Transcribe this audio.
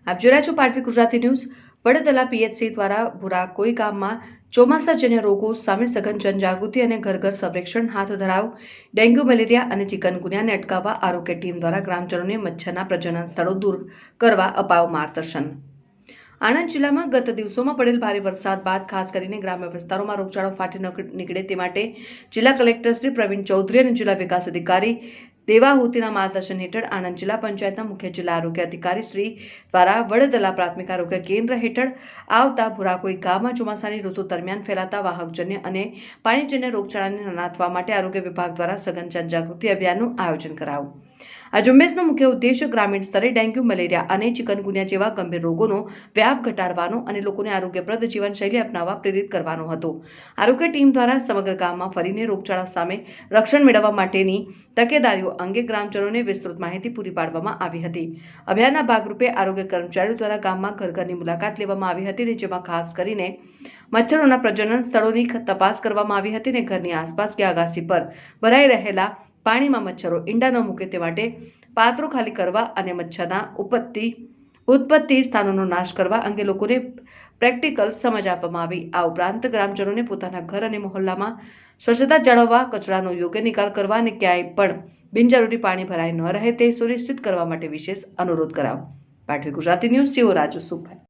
આપ જોઈ રહ્યા છો પાટવી ગુજરાતી ન્યૂઝ। વડોદરા પીએચસી દ્વારા ભુરાકોઈ ગામમાં ચોમાસાજન્ય રોગો સામે સઘન જનજાગૃતિ અને ઘર ઘર સર્વેક્ષણ હાથ ધરાયું। ડેન્ગ્યુ, મેલેરિયા અને ચિકનગુનિયાને અટકાવવા આરોગ્ય ટીમ દ્વારા ગ્રામજનોને મચ્છરના પ્રજનન સ્થળો દૂર કરવા અપાયું માર્ગદર્શન। આણંદ જિલ્લામાં ગત દિવસોમાં પડેલ ભારે વરસાદ બાદ ખાસ કરીને ગ્રામ્ય વિસ્તારોમાં રોગચાળો ફાટી નીકળે તે માટે જિલ્લા કલેક્ટર શ્રી પ્રવીણ ચૌધરી અને જિલ્લા વિકાસ અધિકારી દેવાહૂતીના માર્ગદર્શન હેઠળ આણંદ જિલ્લા પંચાયતના મુખ્ય જિલ્લા આરોગ્ય અધિકારી શ્રી દ્વારા વડોદરા પ્રાથમિક આરોગ્ય કેન્દ્ર હેઠળ આવતા ભુરાકોઈ ગામમાં ચોમાસાની ઋતુ દરમિયાન ફેલાતા વાહકજન્ય અને પાણીજન્ય રોગચાળાને નાથવા માટે આરોગ્ય વિભાગ દ્વારા સઘન જનજાગૃતિ અભિયાનનું આયોજન કરાયું। આ ઝુંબેશનો મુખ્ય ઉદ્દેશ ગ્રામીણ સ્તરે ડેન્ગ્યુ, મેલેરિયા અને ચિકનગુનિયા જેવા ગંભીર રોગોનો વ્યાપ ઘટાડવાનો અને લોકોને આરોગ્યપ્રદ જીવનશૈલી અપનાવવા પ્રેરિત કરવાનો હતો। આરોગ્ય ટીમ દ્વારા સમગ્ર ગામમાં ફરીને રોગચાળા સામે રક્ષણ મેળવવા માટેની તકેદારીઓ અંગે ગ્રામજનોને વિસ્તૃત માહિતી પૂરી પાડવામાં આવી હતી। અભિયાનના ભાગરૂપે આરોગ્ય કર્મચારીઓ દ્વારા ગામમાં ઘરની મુલાકાત લેવામાં આવી હતી, જેમાં ખાસ કરીને મચ્છરોના પ્રજનન સ્થળોની તપાસ કરવામાં આવી હતી અને ઘરની આસપાસ કે અગાસી પર ભરાઈ રહેલા પાણીમાં મચ્છરો ઈંડા ન મૂકે તે માટે પાત્રો ખાલી કરવા અને મચ્છરના ઉત્પત્તિ સ્થાનોનો નાશ કરવા અંગે લોકોને પ્રેક્ટિકલ સમજ આપવામાં આવી। આ ઉપરાંત ગ્રામજનોને પોતાના ઘર અને મહોલ્લામાં સ્વચ્છતા જાળવવા, કચરાનો યોગ્ય નિકાલ કરવા અને ક્યાંય પણ બિનજરૂરી પાણી ભરાઈ ન રહે તે સુનિશ્ચિત કરવા માટે વિશેષ અનુરોધ કરાયો। પાટવી ગુજરાતી ન્યૂઝ, રાજુ સુભાઈ।